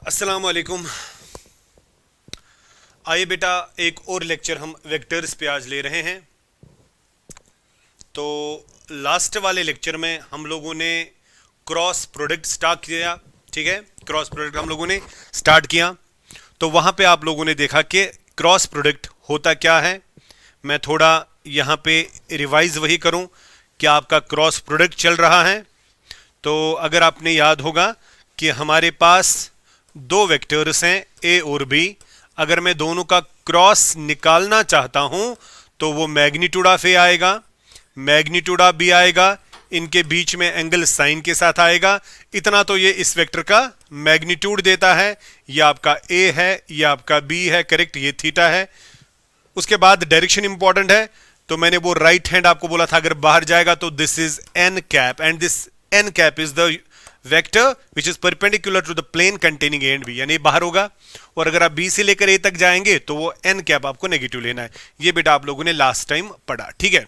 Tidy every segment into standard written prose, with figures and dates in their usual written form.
अस्सलाम वालेकुम। आइए बेटा, एक और लेक्चर हम वेक्टर्स पे आज ले रहे हैं। तो लास्ट वाले लेक्चर में हम लोगों ने क्रॉस प्रोडक्ट स्टार्ट किया। ठीक है, क्रॉस प्रोडक्ट हम लोगों ने स्टार्ट किया। तो वहाँ पे आप लोगों ने देखा कि क्रॉस प्रोडक्ट होता क्या है। मैं थोड़ा यहाँ पे रिवाइज वही करूँ कि आपका क्रॉस प्रोडक्ट चल रहा है। तो अगर आपने याद होगा कि हमारे पास दो वेक्टर्स हैं ए और बी। अगर मैं दोनों का क्रॉस निकालना चाहता हूं तो वो मैग्नीट्यूड ऑफ ए आएगा, मैग्नीट्यूड ऑफ बी आएगा, इनके बीच में एंगल साइन के साथ आएगा। इतना तो ये इस वेक्टर का मैग्नीट्यूड देता है। ये आपका ए है, ये आपका बी है, करेक्ट, ये थीटा है। उसके बाद डायरेक्शन इंपॉर्टेंट है। तो मैंने वो राइट हैंड आपको बोला था, अगर बाहर जाएगा तो this is N cap and this N cap is the vector which is perpendicular to the plane containing A and B, यानी बाहर होगा। और अगर आप बी से लेकर ए तक जाएंगे तो वो एन कैप आपको नेगेटिव लेना है। ये बेटा आप लोगों ने लास्ट टाइम पढ़ा, ठीक है।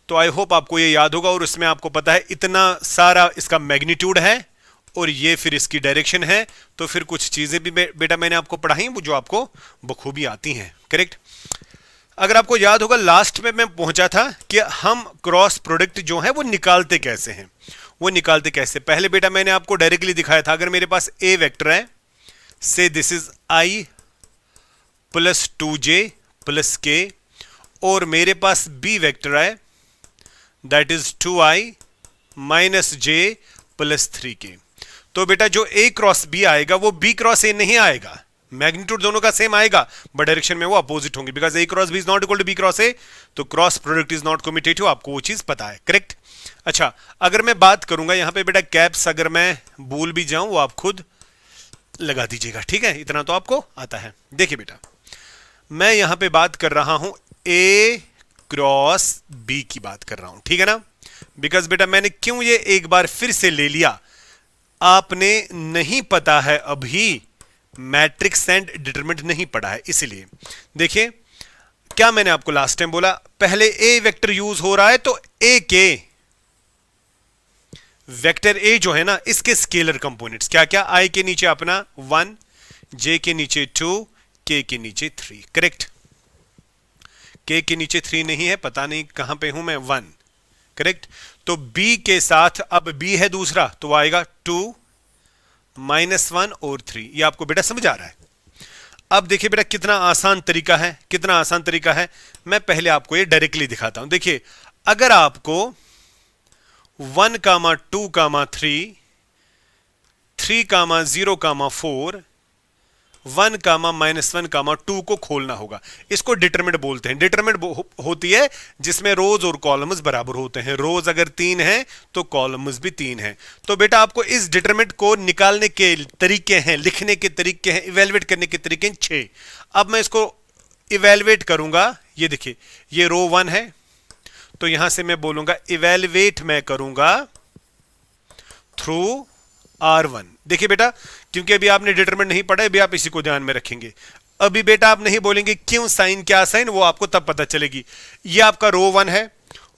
तो आई होप आपको ये याद होगा। और उसमें आपको पता है इतना सारा इसका मैग्नीट्यूड है और ये फिर इसकी डायरेक्शन है। तो फिर कुछ चीजें भी बेटा मैंने आपको पढ़ाई वो जो आपको बखूबी आती हैं, करेक्ट। अगर आपको याद होगा लास्ट में मैं पहुंचा था कि हम क्रॉस प्रोडक्ट जो है वो निकालते कैसे हैं। वो निकालते कैसे, पहले बेटा मैंने आपको डायरेक्टली दिखाया था। अगर मेरे पास ए वेक्टर है, से this is I plus 2j plus के, और मेरे पास बी वेक्टर है that is 2i minus J plus 3k। तो बेटा जो ए क्रॉस बी आएगा वो बी क्रॉस ए नहीं आएगा। मैग्नीट्यूड दोनों का सेम आएगा बट डायरेक्शन में वो अपोजिट होंगे, because a cross b is not equal to b cross a. तो cross product is not commutative, आपको वो चीज पता है, करेक्ट। अच्छा, अगर मैं बात करूंगा यहां पे बेटा कैप्स, अगर मैं भूल भी जाऊं वो आप खुद लगा दीजिएगा, ठीक है, इतना तो आपको आता है। देखिए बेटा, मैं यहां पे बात कर रहा हूं ए क्रॉस बी की बात कर रहा हूं, ठीक है ना। बिकॉज बेटा मैंने क्यों ये एक बार फिर से ले लिया, आपने नहीं पता है अभी मैट्रिक्स एंड डिटरमिनेंट नहीं पढ़ा है, इसलिए। देखिए क्या मैंने आपको लास्ट टाइम बोला, पहले ए वेक्टर यूज हो रहा है तो ए के वेक्टर ए जो है ना इसके स्केलर कंपोनेंट्स क्या क्या, आई के नीचे अपना 1, जे के नीचे 2, के के नीचे 3, करेक्ट। के के नीचे 3 नहीं है, पता नहीं कहां पे हूं मैं, 1, करेक्ट। तो बी के साथ अब बी है दूसरा तो वो आएगा 2 माइनस 1 और 3। ये आपको बेटा समझ आ रहा है। अब देखिए बेटा कितना आसान तरीका है, कितना आसान तरीका है। मैं पहले आपको ये डायरेक्टली दिखाता हूं। देखिए अगर आपको 1, 2, 3, 3, 0, 4, 1, -1, 2 को खोलना होगा। इसको डिटरमिनेंट बोलते हैं। डिटरमिनेंट होती है जिसमें रोज और कॉलम्स बराबर होते हैं। रोज अगर 3 हैं तो कॉलम्स भी 3 हैं। तो बेटा आपको इस डिटरमिनेंट को निकालने के तरीके हैं, लिखने के तरीके हैं, इवेलुएट करने के तरीके हैं 6। अब मैं इसको इवेलुएट करूंगा। ये देखिए ये रो 1 है तो यहां से मैं बोलूंगा इवेलुएट मैं करूंगा थ्रू R1। देखिए बेटा क्योंकि अभी आपने डिटरमिनेंट नहीं पढ़ा, अभी आप इसी को ध्यान में रखेंगे। अभी बेटा आप नहीं बोलेंगे क्यों साइन, क्या साइन, वो आपको तब पता चलेगी। ये आपका रो 1 है।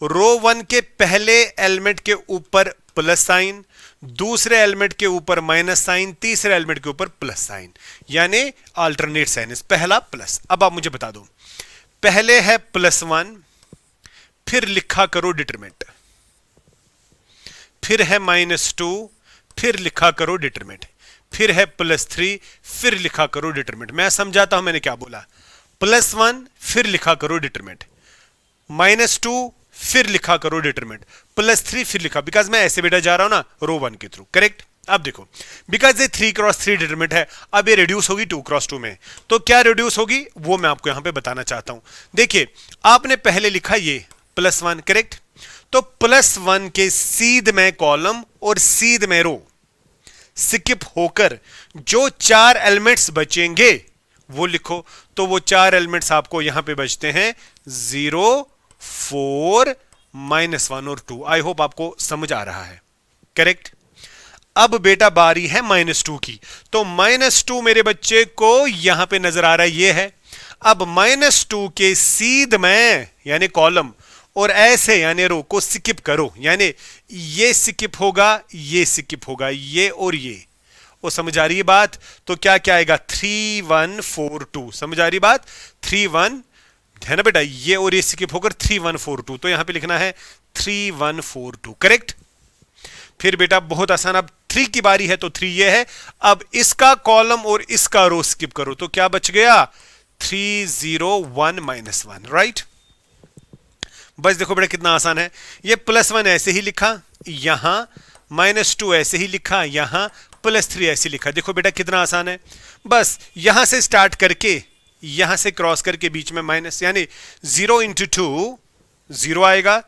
रो 1 के पहले एलिमेंट के ऊपर प्लस साइन, दूसरे एलिमेंट के ऊपर माइनस साइन, तीसरे एलिमेंट के ऊपर प्लस साइन, यानी अल्टरनेट साइन। पहला प्लस। अब आप मुझे बता दो, पहले है +1, फिर लिखा करो डिटरमिनेंट, फिर है -2, फिर लिखा करो डिटरमिनेंट, फिर है +3, फिर लिखा करो डिटरमिनेंट। मैं समझाता हूं मैंने क्या बोला। +1 फिर लिखा करो डिटरमिनेंट, -2 फिर लिखा करो डिटरमिनेंट, +3 फिर लिखा, बिकॉज मैं ऐसे बेटा जा रहा हूं ना रो 1 के थ्रू, करेक्ट। अब देखो बिकॉज ये 3 क्रॉस 3 डिटरमिनेंट है, अब ये रिड्यूस होगी 2 क्रॉस 2 में। तो क्या रिड्यूस होगी वो मैं आपको यहां पे बताना चाहता हूं। देखिए आपने पहले लिखा ये +1, करेक्ट। तो +1 के सीध में कॉलम और सीध में रो स्किप होकर जो 4 एलिमेंट्स बचेंगे वो लिखो। तो वो 4 एलिमेंट्स आपको यहां पे बचते हैं 0, 4, -1 और 2। आई होप आपको समझ आ रहा है, करेक्ट। अब बेटा बारी है -2 की। तो -2 मेरे बच्चे को यहां पे नजर आ रहा है, ये है। अब -2 के सीध में यानी कॉलम और ऐसे यानी रो को स्किप करो, यानी ये स्किप होगा, ये स्किप होगा, ये वो समझ आ रही है बात? तो क्या क्या आएगा? 3142। समझ आ रही बात? 31 है ना बेटा, ये और ये स्किप होकर 3142, तो यहां पे लिखना है 3142। करेक्ट। फिर बेटा बहुत आसान, अब 3 की बारी है तो 3 ये है। अब इसका कॉलम और इसका रो स्किप करो तो क्या बच गया? 301 -1। राइट। बस देखो बेटा कितना आसान है। ये +1 ऐसे ही लिखा, यहां -2 ऐसे ही लिखा, यहां +3 ऐसे लिखा। देखो बेटा कितना आसान है। बस यहां से स्टार्ट करके यहां से क्रॉस करके बीच में माइनस, यानी 0 × 2 0 आएगा,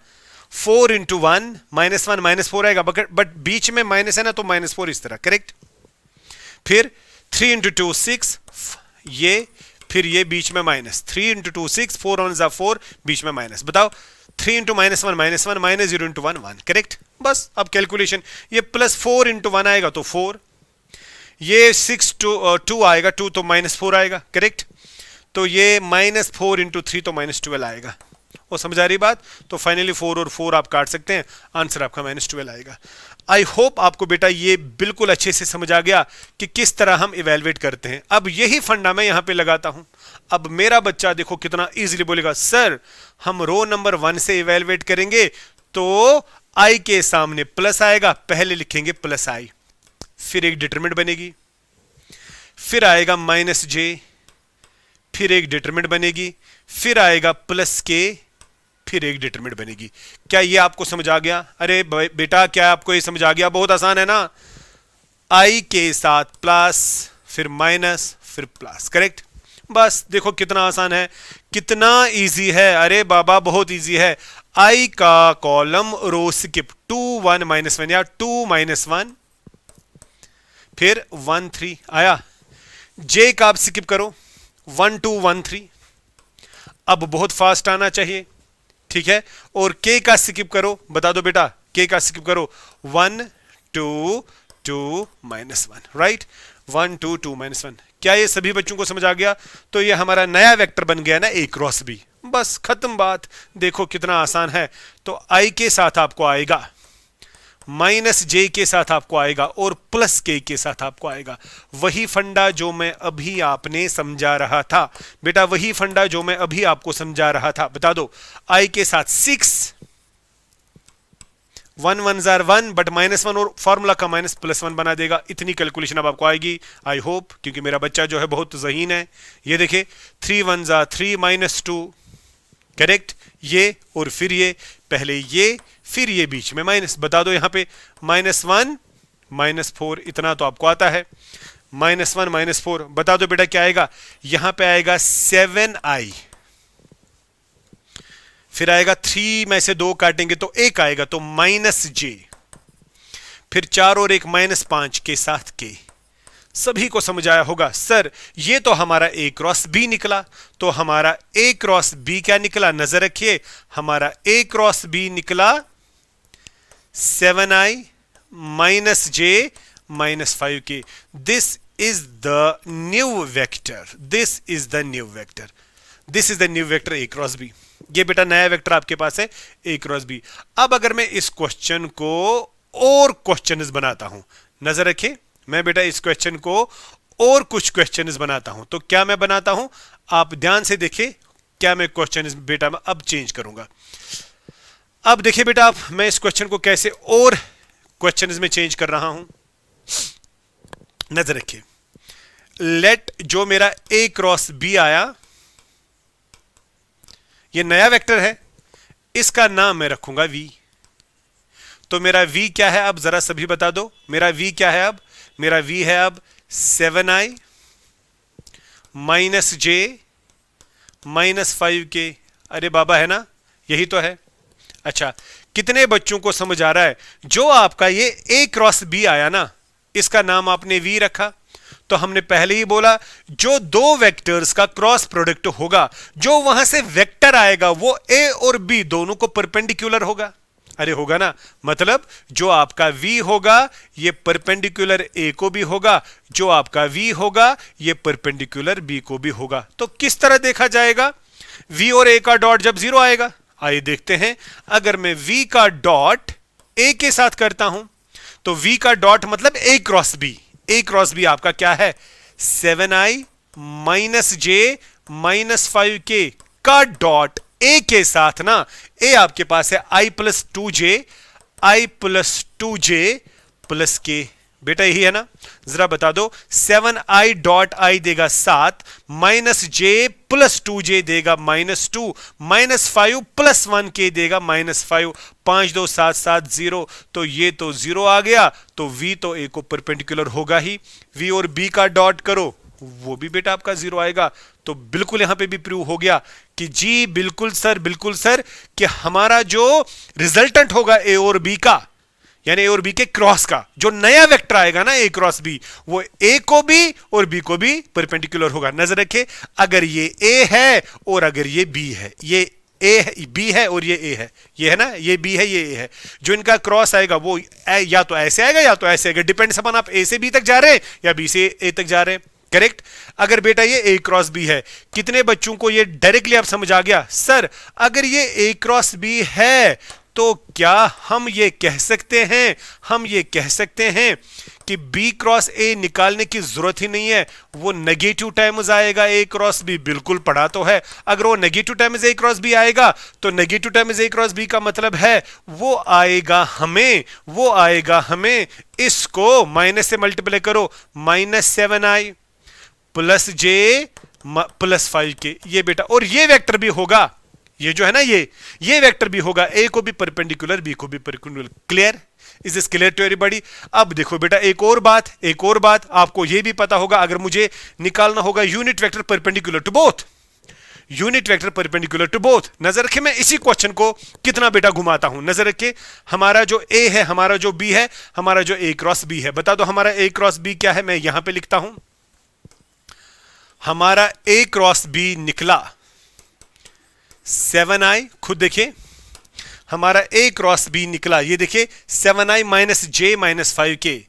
4 × 1 -1 -4 आएगा, बट बीच में माइनस है ना तो -4 इस तरह। करेक्ट। फिर 3 × 2 6 ये, फिर ये बीच में माइनस, 3 × 2 6, 4 1 = 4, बीच में माइनस। बताओ 3 × -1 -1 -0 × 1 1। करेक्ट। बस अब कैलकुलेशन, ये +4 × 1 आएगा तो 4, ये 6 2 आएगा, 2 तो -4 आएगा। करेक्ट। तो ये -4 × 3 तो -12 आएगा। वो समझ आ रही बात? तो फाइनली 4 और 4 आप काट सकते हैं, आंसर आपका -12 आएगा। आई होप आपको बेटा ये बिल्कुल अच्छे से समझ आ गया कि किस तरह हम इवेलुएट करते हैं। अब यही फंडा मैं यहां पे लगाता हूं। अब मेरा बच्चा देखो कितना इजीली बोलेगा, सर हम रो नंबर 1 से इवेलुएट करेंगे तो आई के सामने प्लस आएगा, पहले लिखेंगे +i, फिर एक डिटरमिनेंट बनेगी, फिर आएगा -j, फिर एक डिटरमिनेंट बनेगी, फिर आएगा +k, फिर एक डिटरमिनेंट बनेगी। क्या ये आपको समझ आ गया? अरे बेटा क्या आपको ये समझ आ गया? बहुत आसान है ना। i के साथ प्लस, फिर माइनस, फिर प्लस। करेक्ट। बस देखो कितना आसान है, कितना इजी है। अरे बाबा बहुत इजी है। i का कॉलम रो स्किप 2 1 -1 या 2 -1, फिर 1 3 आया। j का आप स्किप करो 1 2 1 3, अब बहुत फास्ट आना चाहिए। ठीक है। और k का स्किप करो, बता दो बेटा, k का स्किप करो 1 2 2 -1। राइट। 1 2 2 -1। क्या ये सभी बच्चों को समझ आ गया? तो ये हमारा नया वेक्टर बन गया ना, a क्रॉस b। बस खत्म बात। देखो कितना आसान है। तो i के साथ आपको आएगा, -j के साथ आपको आएगा, और +k के साथ आपको आएगा। वही फंडा जो मैं अभी आपने समझा रहा था बेटा, वही फंडा जो मैं अभी आपको समझा रहा था। बता दो, i के साथ 6, 1 1 = 1, बट -1 और फॉर्मूला का +1 बना देगा। इतनी कैलकुलेशन अब आपको आएगी, आई होप, क्योंकि मेरा बच्चा जो है बहुत ज़हीन है। ये देखे 3 1 = 3 -2। करेक्ट। ये और फिर ये, पहले ये फिर ये बीच में माइनस। बता दो यहां पे -1 -4, इतना तो आपको आता है। -1 -4, बता दो बेटा क्या आएगा? यहां पे आएगा 7i, फिर आएगा 3 में से 2 काटेंगे तो 1 आएगा, तो -j, फिर 4 और 1 -5 के साथ k। सभी को समझ आया होगा? सर ये तो हमारा a क्रॉस b निकला, तो हमारा a क्रॉस b क्या निकला? नजर रखिए, हमारा a क्रॉस b निकला 7i -j -5k। This is the new vector, this is the new vector, this is the new vector a cross b। ये बेटा नया वेक्टर आपके पास है a क्रॉस b। अब अगर मैं इस क्वेश्चन को और क्वेश्चंस बनाता हूं, नजर रखिए, मैं बेटा इस क्वेश्चन को और कुछ क्वेश्चंस बनाता हूं, तो क्या मैं बनाता हूं? आप ध्यान से देखिए, क्या मैं क्वेश्चन बेटा अब चेंज करूंगा। अब देखिए बेटा, आप मैं इस क्वेश्चन को कैसे और क्वेश्चंस में चेंज कर रहा हूं, नजर रखिए। लेट जो मेरा a क्रॉस b आया, ये नया वेक्टर है, इसका नाम मैं रखूंगा v। तो मेरा v क्या है अब जरा सभी बता दो, मेरा v क्या है अब? मेरा v है अब 7i -j -5k। अरे बाबा है ना, यही तो है। अच्छा, कितने बच्चों को समझ आ रहा है? जो आपका ये a क्रॉस b आया ना, इसका नाम आपने v रखा। तो हमने पहले ही बोला, जो दो वेक्टर्स का क्रॉस प्रोडक्ट होगा, जो वहां से वेक्टर आएगा वो a और b दोनों को परपेंडिकुलर होगा। अरे होगा ना, मतलब जो आपका v होगा ये परपेंडिकुलर a को भी होगा, जो आपका v होगा ये परपेंडिकुलर b को भी होगा। तो किस तरह देखा जाएगा? v और a का डॉट जब 0 आएगा। आइए देखते हैं, अगर मैं v का डॉट a के साथ करता हूं, तो v का डॉट मतलब a cross b, A cross B आपका क्या है, 7i minus j minus 5k का डॉट ए के साथ ना, ए आपके पास है i plus 2j, i plus 2j plus k, बेटा यही है ना, जरा बता दो, 7i डॉट i देगा 7, माइनस j प्लस 2j देगा -2, माइनस 5 प्लस 1k देगा -5, 5 2 7 7 0, तो ये तो 0 आ गया, तो v तो a को परपेंडिकुलर होगा ही, v और b का डॉट करो, वो भी बेटा आपका 0 आएगा। तो बिल्कुल यहां पे भी प्रूव हो गया कि जी बिल्कुल सर कि हमारा जो रिजल्टेंट होगा ए और बी का, यानी ए और बी के क्रॉस का जो नया वेक्टर आएगा ना ए क्रॉस बी, वो ए को भी और बी को भी परपेंडिकुलर होगा। नजर रखे, अगर ये ए है और अगर ये बी है, ये ए है, बी है और ये ए है, ये है ना, ये बी है ये ए है, जो इनका क्रॉस आएगा वो या तो ऐसे आएगा या तो ऐसे आएगा, डिपेंड्स अपन आप ए से बी तक जा रहे हैं या बी से ए तक जा रहे हैं, करेक्ट। अगर बेटा ये ए क्रॉस बी है, कितने बच्चों को ये डायरेक्टली आप समझ आ गया, सर अगर ये ए क्रॉस बी है तो क्या हम ये कह सकते हैं कि बी क्रॉस ए निकालने की जरूरत ही नहीं है, वो नेगेटिव टाइम्स आएगा ए क्रॉस बी, बिल्कुल पढ़ा तो है। अगर वो नेगेटिव टाइम्स ए क्रॉस बी आएगा तो नेगेटिव टाइम्स ए क्रॉस बी का मतलब है वो आएगा हमें इसको माइनस से मल्टीप्लाई करो, -7i plus j plus 5k, ये बेटा, और ये वेक्टर भी होगा, ये जो है ना ये वेक्टर भी होगा, ए को भी परपेंडिकुलर बी को भी perpendicular. Clear? Is this clear to everybody? अब देखो बेटा एक और बात आपको ये भी पता होगा, अगर मुझे निकालना होगा unit vector perpendicular to both, नजर रखे मैं इसी क्वेश्चन को कितना बेटा घुमाता हूं, नजर रखे, हमारा जो ए है, हमारा जो बी है, हमारा जो ए क्रॉस बी है, बता दो हमारा ए क्रॉस बी क्या है, मैं यहां पे लिखता हूं, हमारा ए क्रॉस बी निकला 7i, खुद देखिए हमारा ए क्रॉस बी निकला, ये देखिए 7i minus j minus 5k,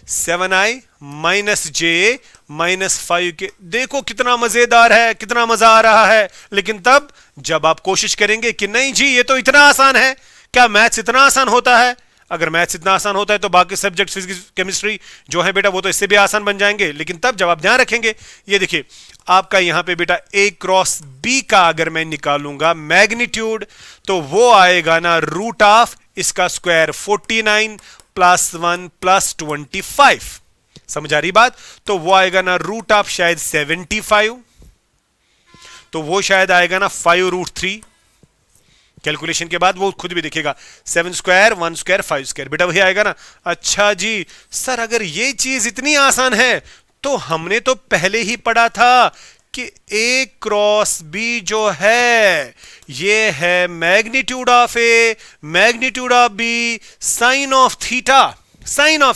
7i minus j minus 5k, देखो कितना मजेदार है, कितना मजा आ रहा है। लेकिन तब जब आप कोशिश करेंगे कि नहीं जी ये तो इतना आसान है, क्या मैथ्स इतना आसान होता है? अगर मैथ्स इतना आसान होता है तो बाकी सब्जेक्ट फिजिक्स केमिस्ट्री जो है बेटा वो तो इससे भी आसान बन जाएंगे। लेकिन तब जब आप ध्यान रखेंगे, ये देखिए आपका यहां पे बेटा ए क्रॉस बी का अगर मैं निकालूंगा मैग्नीट्यूड, तो वो आएगा ना रूट ऑफ इसका स्क्वायर 49 प्लस 1 प्लस 25, समझ आ रही बात? तो वो आएगा ना रूट ऑफ शायद 75, तो वो शायद आएगा ना 5√3, कैलकुलेशन के बाद वो खुद भी दिखेगा 7 स्क्वायर 1 स्क्वायर 5 स्क्वायर, बेटा वही आएगा ना। अच्छा जी सर अगर ये चीज इतनी आसान है तो हमने तो पहले ही पढ़ा था कि ए क्रॉस बी जो है ये है magnitude of A magnitude of B sine of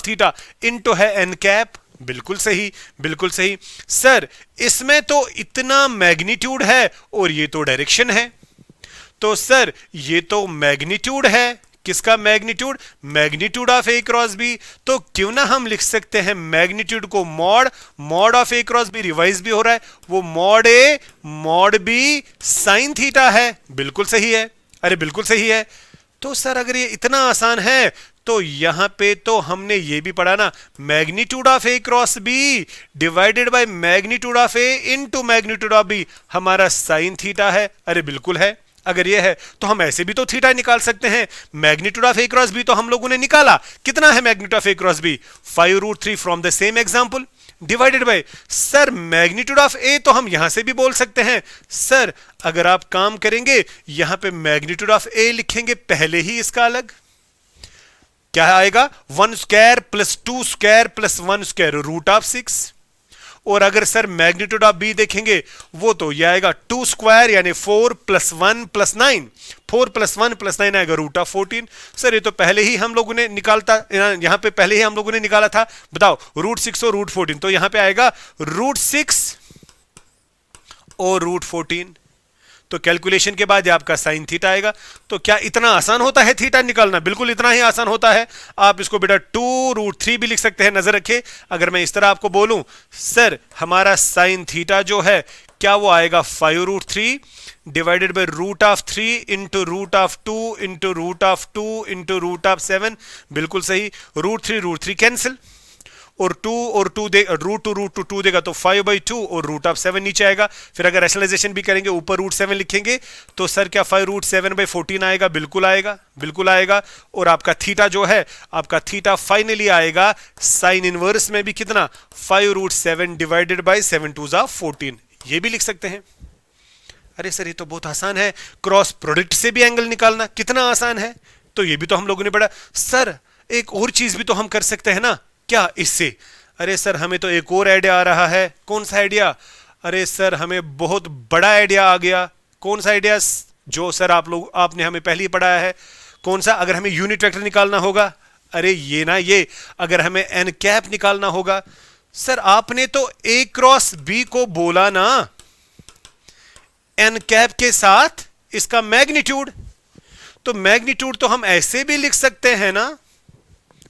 theta into है एन कैप, बिल्कुल सही बिल्कुल सही। सर इसमें तो इतना मैग्नीट्यूड है और ये तो डायरेक्शन है, तो सर ये तो मैग्नीट्यूड है, किसका magnitude? Magnitude of A cross B, तो क्यों ना हम लिख सकते हैं मैग्नीट्यूड को mod of A cross B, revise भी हो रहा है, वो mod A mod B sine theta है, बिल्कुल सही है, अरे बिल्कुल सही है। तो सर अगर ये इतना आसान है तो यहां पे तो हमने ये भी पढ़ा ना, magnitude of A cross B divided by magnitude of A into magnitude of B हमारा साइन थीटा है, अरे बिल्कुल है। अगर ये है तो हम ऐसे भी तो थीटा निकाल सकते हैं, magnitude of A cross B तो हम लोगों ने निकाला, कितना है magnitude of A cross b? 5√3 from the same example divided by, sir magnitude of a तो हम यहां से भी बोल सकते हैं। सर अगर आप काम करेंगे यहां पे मैग्नीट्यूड ऑफ ए लिखेंगे पहले ही इसका अलग, क्या आएगा 1 square plus 2 square plus 1 square root of 6, और अगर सर मैग्नीट्यूड ऑफ बी देखेंगे वो तो ये आएगा 2 स्क्वायर यानी 4 प्लस 1 प्लस 9, 4 प्लस 1 प्लस 9 आएगा रूट ऑफ 14। सर ये तो पहले ही हम लोगों ने यहां पे पहले ही हम लोगों ने निकाला था, बताओ रूट 6 और रूट 14, तो यहां पे आएगा रूट 6 और रूट 14, तो कैलकुलेशन के बाद ये आपका साइन थीटा आएगा। तो क्या इतना आसान होता है थीटा निकालना? बिल्कुल इतना ही आसान होता है। आप इसको बेटा 2√3 भी लिख सकते हैं, नजर रखिए। अगर मैं इस तरह आपको बोलूं सर हमारा साइन थीटा जो है क्या वो आएगा 5√3 divided by root of 3 into root of 2 into root of 2 into root of 7, बिल्कुल सही। रूट 3 कैंसिल, और 2 और 2 दे रूट टू देगा तो 5/2 और √7 नीचे आएगा। फिर अगर रैशनलाइजेशन भी करेंगे ऊपर √7 लिखेंगे तो सर क्या 5√7/14 आएगा? बिल्कुल आएगा, बिल्कुल आएगा। और आपका थीटा जो है, आपका थीटा फाइनली आएगा साइन इनवर्स में भी कितना? 5√7 डिवाइडेड बाई 7 2 14। ये भी लिख सकते हैं। अरे सर ये तो बहुत आसान है, क्रॉस प्रोडक्ट से भी एंगल निकालना कितना आसान है। तो ये भी तो हम लोगों ने पढ़ा। सर एक और चीज भी तो हम कर सकते हैं ना, क्या इससे? अरे सर हमें तो एक और आइडिया आ रहा है। कौन सा आइडिया? अरे सर हमें बहुत बड़ा आइडिया आ गया। कौन सा आइडिया? जो सर आपने हमें पहले ही पढ़ाया है। कौन सा? अगर हमें यूनिट वेक्टर निकालना होगा, अरे ये ना, ये अगर हमें एन कैप निकालना होगा। सर आपने तो ए क्रॉस बी को बोला ना एन कैप के साथ इसका मैग्नीट्यूड, तो मैग्नीट्यूड तो हम ऐसे भी लिख सकते हैं ना।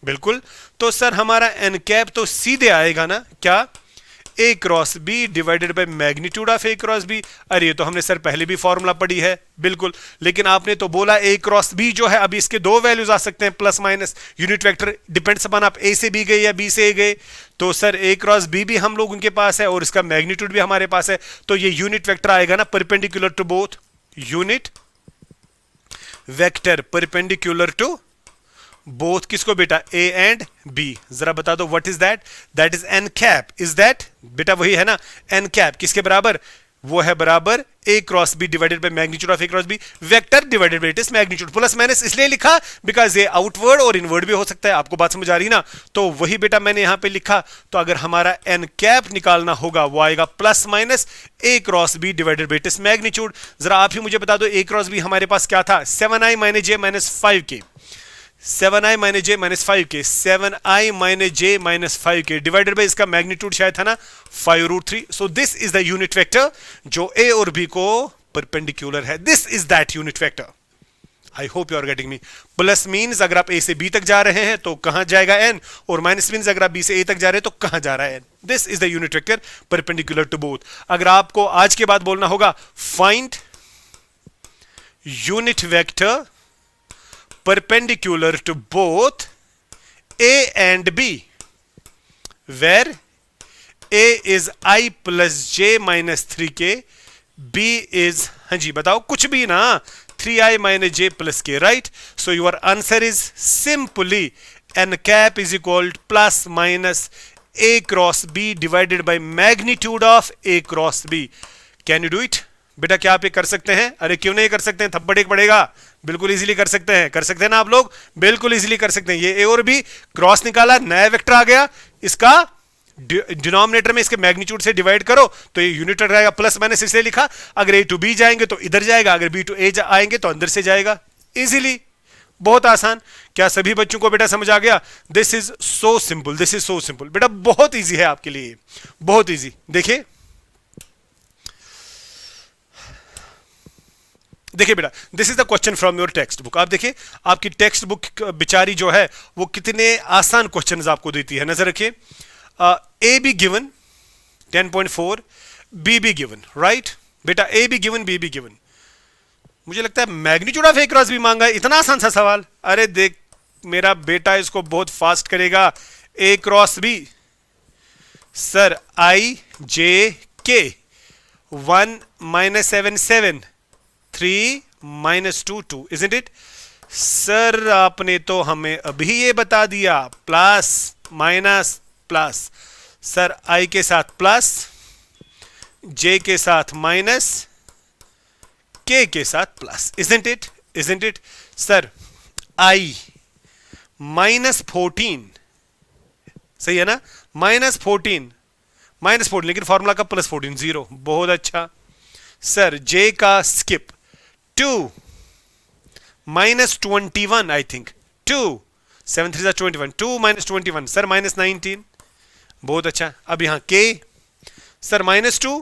बिल्कुल। तो सर हमारा एन कैप तो सीधे आएगा ना, क्या? A cross B divided by magnitude of A cross b. अरे ये तो हमने सर पहले भी फॉर्मूला पढ़ी है। बिल्कुल। लेकिन आपने तो बोला ए क्रॉस बी जो है, अभी इसके दो वैल्यूज आ सकते हैं, plus minus. Unit vector depends upon आप ए से बी गए या बी से ए गए। तो सर ए क्रॉस बी भी हम लोग उनके पास है और इसका मैग्नीट्यूड भी हमारे पास है। तो ये यूनिट वेक्टर आएगा ना perpendicular to both. Unit vector perpendicular to both किसको बेटा? A and B. जरा बता दो what is that? That is N cap. Is that बेटा? वही है ना एन कैप। किसके बराबर? वो है बराबर a cross B divided by magnitude of A cross b. Vector divided by it is magnitude. Plus minus इसलिए लिखा बिकॉज ये आउटवर्ड और इनवर्ड भी हो सकता है। आपको बात समझ आ रही ना? तो वही बेटा मैंने यहां पे लिखा। तो अगर हमारा एन कैप निकालना होगा वो आएगा plus minus a cross B divided by it is magnitude. जरा आप ही मुझे बता दो ए क्रॉस बी हमारे पास क्या था? 7i minus j minus 5k। 7i minus j minus 5k, 7i minus j minus 5k divided by इसका मैग्नीट्यूड शायद था ना 5√3। So this is the unit vector जो ए और बी को परपेंडिकुलर है। This is that unit vector. I hope you are getting me. Plus means अगर आप ए से बी तक जा रहे हैं तो कहां जाएगा एन, और माइनस मीन्स अगर आप बी से ए तक जा रहे हैं तो कहां जा रहा है n. This is the unit vector perpendicular to both. अगर आपको आज के बाद बोलना होगा find unit vector perpendicular to both A and B, where A is I plus J minus 3K, B is, हाँ जी बताओ कुछ भी ना, 3I minus J plus K, right? So your answer is simply n cap is equal to plus minus A cross B divided by magnitude of A cross B. Can you do it? बेटा क्या आप ये कर सकते हैं? अरे क्यों नहीं कर सकते हैं? थप्पड़ एक पड़ेगा। बिल्कुल इजीली कर सकते हैं। कर सकते हैं ना आप लोग? बिल्कुल इजीली कर सकते हैं। ये ए और बी क्रॉस निकाला, नया वेक्टर आ गया, इसका डिनोमिनेटर में इसके मैग्नीट्यूड से डिवाइड करो तो ये यूनिट वेक्टर आएगा। प्लस माइनस इसलिए लिखा, अगर ए टू बी जाएंगे तो इधर जाएगा, अगर बी टू ए आएंगे तो अंदर से जाएगा। इजीली, बहुत आसान। क्या सभी बच्चों को बेटा समझ आ गया? This is so simple, this is so simple बेटा, बहुत ईजी है आपके लिए, बहुत ईजी। देखिए देखिए बेटा, this is the question from your text book. आप देखिए आपकी टेक्स्ट बुक बेचारी जो है वो कितने आसान क्वेश्चंस आपको देती है। नजर रखिए, a b given 10.4, b b given, right बेटा? A b given, b b given. मुझे लगता है magnitude of A cross b मांगा है। इतना आसान सा सवाल। अरे देख मेरा बेटा इसको बहुत फास्ट करेगा। ए क्रॉस बी सर आई जे के 1 minus 7 7, 3 minus 2 2, isn't it? Sir आपने तो हमें अभी ये बता दिया, plus minus plus. Sir I के साथ प्लस, जे के साथ माइनस, के साथ plus, isn't it? Isn't it? Sir I minus 14, सही है ना? माइनस 14, लेकिन फॉर्मूला का प्लस 14, 0। बहुत अच्छा। सर जे का skip 2 minus 21, I think 2 7 3 21, 2 minus 21 sir minus 19। बहुत अच्छा। अब यहां के सर माइनस 2,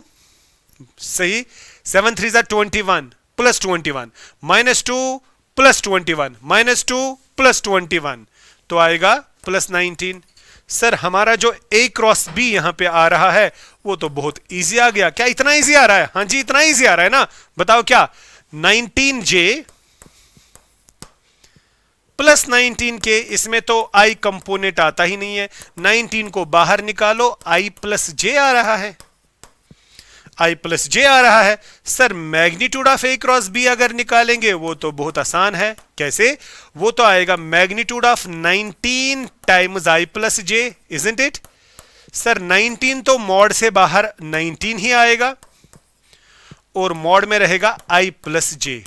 सही। 7 3 21 plus 21 minus 2 plus 21 minus 2 plus 21 तो आएगा प्लस 19। सर हमारा जो ए क्रॉस बी यहां पे आ रहा है वो तो बहुत इजी आ गया। क्या इतना इजी आ रहा है? हाँ जी इतना इजी आ रहा है ना। बताओ क्या? 19J प्लस 19 के, इसमें तो आई कंपोनेंट आता ही नहीं है, 19 को बाहर निकालो, आई प्लस जे आ रहा है, आई प्लस जे आ रहा है। Sir magnitude of A cross b अगर निकालेंगे वो तो बहुत आसान है, कैसे? वो तो आएगा magnitude of 19 times i plus J, isn't it? Sir 19 तो मॉड से बाहर 19 ही आएगा और मॉड में रहेगा आई प्लस जे।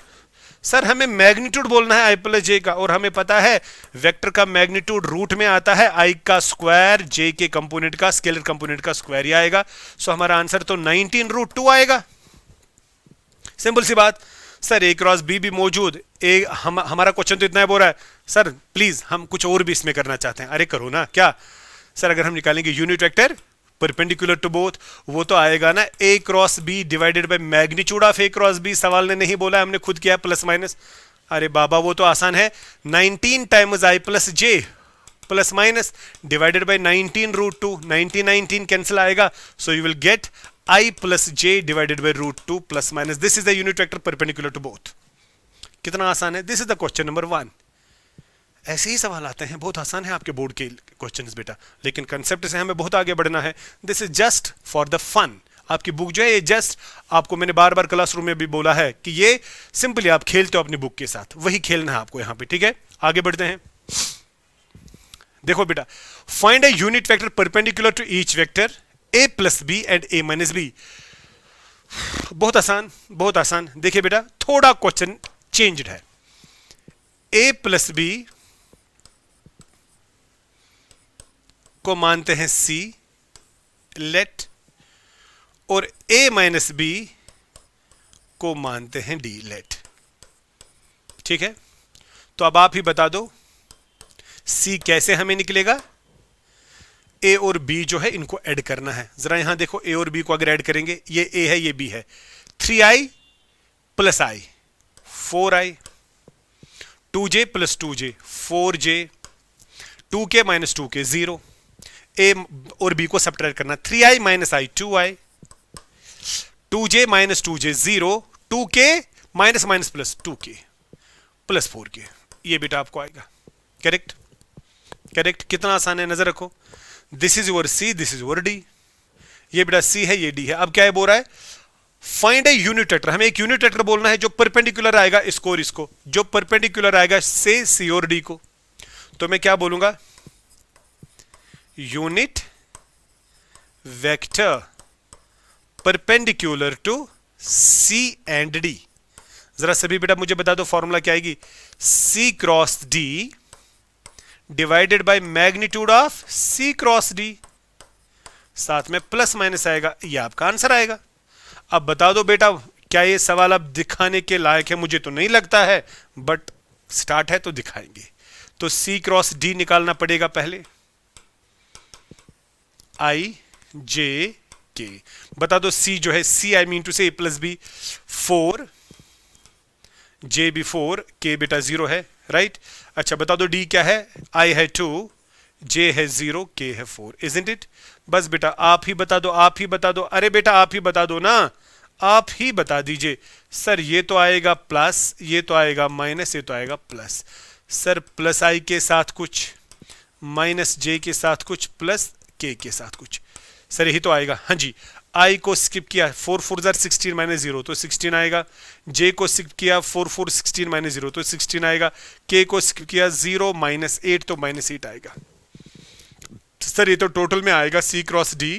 सर हमें मैग्नीट्यूड बोलना है आई प्लस जे का, और हमें पता है वेक्टर का मैग्नीट्यूड रूट में आता है आई का स्क्वायर, जे के कंपोनेंट का, स्केलर कंपोनेंट का स्क्वायर ही आएगा। सो हमारा आंसर तो 19√2 आएगा, सिंपल सी बात। सर ए क्रॉस बी भी मौजूद, हमारा क्वेश्चन तो इतना है बोल रहा है सर प्लीज हम कुछ और भी इसमें करना चाहते हैं। अरे करो ना, क्या सर? अगर हम निकालेंगे unit vector perpendicular to both, वो तो आएगा ना a cross B divided by magnitude of A cross b. सवाल ने नहीं बोला, हमने खुद किया प्लस माइनस। अरे बाबा वो तो आसान है, 19 times i plus j plus minus divided by 19√2, 19 cancel आएगा, so you will get i plus j divided by √2 plus minus. This is the unit vector perpendicular to both. कितना आसान है, this is the question number 1। ऐसे ही सवाल आते हैं, बहुत आसान है आपके बोर्ड के क्वेश्चंस बेटा, लेकिन कंसेप्ट से हमें बहुत आगे बढ़ना है। This is just for the fun. आपकी बुक जो है ये जस्ट, आपको मैंने बार बार क्लासरूम में भी बोला है कि ये सिंपली आप खेलते हो अपनी बुक के साथ, वही खेलना है आपको यहाँ पे, ठीक है? आगे बढ़ते हैं। देखो बेटा, find a unit vector perpendicular to each vector a plus b and a minus b. बहुत आसान, बहुत आसान। देखिए बेटा, थोड़ा क्वेश्चन चेंज्ड है। a प्लस बी को मानते हैं C लेट, और A माइनस बी को मानते हैं D लेट, ठीक है? तो अब आप ही बता दो C कैसे हमें निकलेगा। A और B जो है इनको ऐड करना है। जरा यहां देखो, A और B को अगर ऐड करेंगे, ये A है ये B है, 3i plus i 4i, 2j plus 2j 4j, 2k minus 2k 0, A और B को सब्ट्रैक्ट करना, 3i minus i 2i, 2j minus 2j 0, 2k minus minus plus 2k plus 4k। ये बेटा आपको आएगा, करेक्ट? करेक्ट। कितना आसान है, नजर रखो। This is your C, this is your D। ये बेटा C है, ये D है। अब क्या है बोल रहा है, फाइंड ए यूनिट वेक्टर। हमें एक यूनिट वेक्टर बोलना है जो परपेंडिकुलर आएगा इसको और इसको, जो परपेंडिकुलर आएगा से C और D को। तो मैं क्या बोलूंगा, unit vector perpendicular to C and D। जरा सभी बेटा मुझे बता दो फॉर्मूला क्या आएगी, C cross D divided by magnitude of C cross D, साथ में प्लस माइनस आएगा, ये आपका आंसर आएगा। अब बता दो बेटा, क्या ये सवाल अब दिखाने के लायक है? मुझे तो नहीं लगता है, बट स्टार्ट है तो दिखाएंगे। तो C क्रॉस D निकालना पड़ेगा पहले, I J K। बता दो C जो है, C आई मीन टू से A प्लस बी 4, J भी 4, K बेटा 0 है, राइट? अच्छा बता दो D क्या है, I है 2, J है 0, K है 4, इजंट इट? बस बेटा आप ही बता दो, आप ही बता दो। अरे बेटा आप ही बता दो ना, आप ही बता दीजिए। सर ये तो आएगा प्लस, ये तो आएगा माइनस, ये तो आएगा प्लस। सर प्लस I के साथ कुछ, माइनस J के साथ कुछ, प्लस K के साथ कुछ। सर यही तो आएगा। हाँ जी, I को स्किप किया, 4 4 16 माइनस 0 तो 16 आएगा। J को स्किप किया, 4 4 16 माइनस 0 तो 16 आएगा। K को स्किप किया, 0 माइनस 8 तो माइनस 8 आएगा। सर ये तो टोटल में आएगा C cross D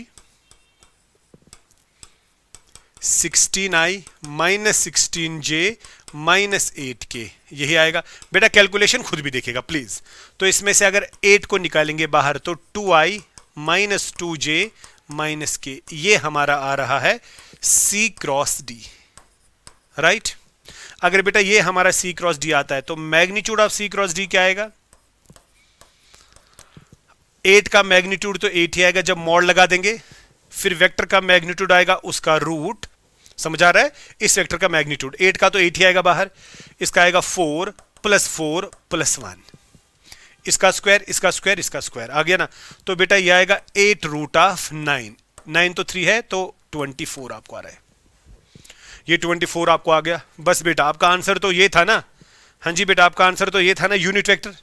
16i minus 16j minus 8k, यही आएगा। बेटा कैलकुलेशन खुद भी देखिएगा प्लीज। तो इसमें से अगर 8 को निकालेंगे बाहर तो 2i minus 2j minus k, ये हमारा आ रहा है C क्रॉस D, राइट? अगर बेटा ये हमारा C क्रॉस D आता है तो magnitude of C cross D क्या आएगा? 8 का मैग्नीट्यूड तो 8 ही आएगा जब मॉड लगा देंगे, फिर वेक्टर का मैग्नीट्यूड आएगा उसका रूट, समझ आ रहा है? इस वेक्टर का मैग्नीट्यूड 8 का तो 8 ही आएगा बाहर, इसका आएगा 4 प्लस 1, इसका स्क्वायर, इसका स्क्वायर, इसका स्क्वायर आ गया ना। तो बेटा ये आएगा 8 रूट ऑफ 9, 9 तो 3 है तो 24 आपको आ रहा है, ये 24 आपको आ गया। बस बेटा आपका आंसर तो ये था ना, हाँ जी बेटा, आपका आंसर तो ये था ना, यूनिट वेक्टर।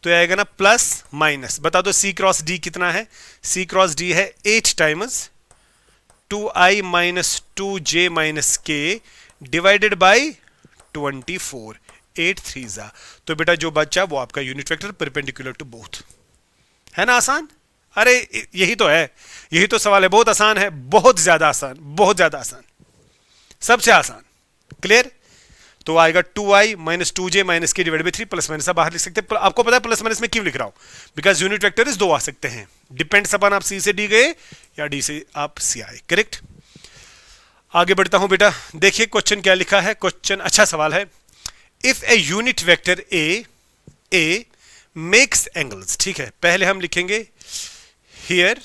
तो आएगा ना प्लस माइनस, बता दो सी क्रॉस डी कितना है। सी क्रॉस डी है 8 times 2i minus 2j minus के डिवाइडेड बाई 24, 8 3 जा। तो बेटा जो बच्चा वो आपका unit vector perpendicular to both. है ना आसान? अरे यही तो है, यही तो सवाल है। बहुत आसान है, बहुत ज्यादा आसान, बहुत ज्यादा आसान, सबसे आसान। क्लियर? तो आएगा 2i माइनस 2j माइनस के डिवाइड बाई 3, प्लस माइनस बाहर लिख सकते हैं। आपको पता है प्लस माइनस में क्यों लिख रहा हूं? बिकॉज यूनिट वेक्टर दो आ सकते हैं, डिपेंड्स अपन आप सी से डी गए या डी से आप सी आए। करेक्ट? आगे बढ़ता हूं बेटा, देखिए क्वेश्चन क्या लिखा है। क्वेश्चन अच्छा सवाल है। If a unit vector a makes angles, ठीक है, पहले हम लिखेंगे here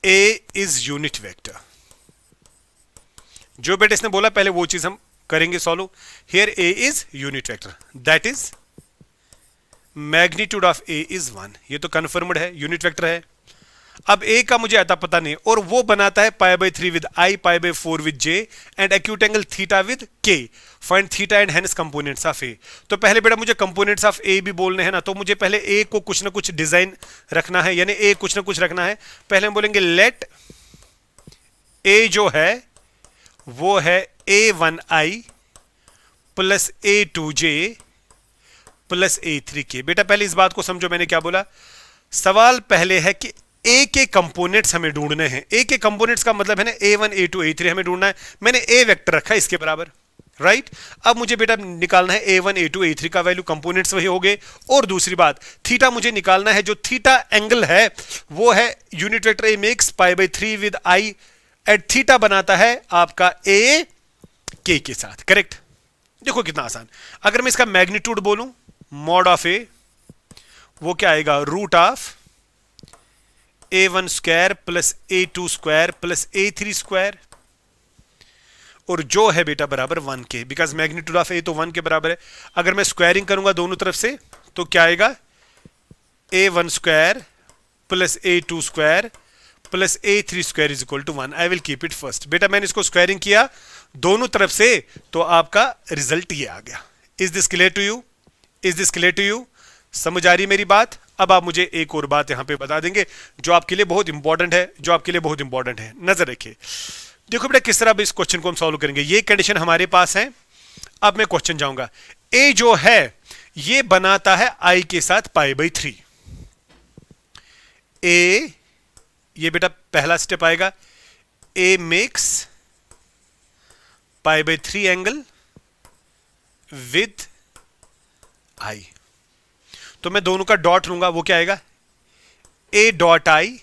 A is unit vector. जो बेटा इसने बोला पहले वो चीज हम करेंगे solve. Here A is unit vector, that is magnitude of A is 1। ये तो कन्फर्म्ड है, यूनिट वेक्टर है। अब ए का मुझे आता पता नहीं, और वो बनाता है pi by 3 with i, pi by 4 with j, and acute angle theta with k. Find theta and hence components of a. तो पहले बेटा मुझे कंपोनेंट्स ऑफ ए भी बोलने हैं ना, तो मुझे पहले ए को कुछ ना कुछ डिजाइन रखना है, यानी ए कुछ ना कुछ रखना है। पहले हम बोलेंगे लेट ए जो है वो है a1i plus a2j plus a3k। बेटा पहले इस बात को समझो, मैंने क्या बोला। सवाल पहले है कि a के कंपोनेंट्स हमें ढूंढने हैं। a के कंपोनेंट्स का मतलब है ना a1 a2 a3 हमें ढूंढना है। मैंने a वेक्टर रखा है इसके बराबर, राइट। अब मुझे बेटा निकालना है a1 a2 a3 का वैल्यू, कंपोनेंट्स वही हो गए। और दूसरी बात, थीटा मुझे निकालना है। जो थीटा एंगल है वो है unit vector a makes pi by 3 with i at theta बनाता है आपका ए के साथ। करेक्ट? देखो कितना आसान। अगर मैं इसका मैग्नीट्यूड बोलूं, मॉड ऑफ ए, वो क्या आएगा, root of a1 square plus a2 square plus a3 square, और जो है बेटा बराबर 1 के, बिकॉज मैग्नीट्यूड ऑफ ए तो 1 के बराबर है। अगर मैं स्क्वायरिंग करूंगा दोनों तरफ से तो क्या आएगा, a1 square plus a2 square plus a3 square is equal to 1। I will keep it first. बेटा मैंने इसको स्क्वायरिंग किया दोनों तरफ से, तो आपका रिजल्ट ये आ गया। Is this clear to you? Is this clear to you? समझ आ रही मेरी बात? अब आप मुझे एक और बात यहां पे बता देंगे जो आपके लिए बहुत इंपॉर्टेंट है, जो आपके लिए बहुत इंपॉर्टेंट है। नजर रखिए, देखो बेटा किस तरह इस क्वेश्चन को हम सॉल्व करेंगे। ये कंडीशन हमारे पास है। अब मैं क्वेश्चन जाऊंगा। ए जो है ये बनाता है आई के साथ पाई बाई 3। ए, ये बेटा पहला स्टेप आएगा, a makes pi by 3 angle with i. तो मैं दोनों का डॉट लूंगा, वो क्या आएगा, a dot i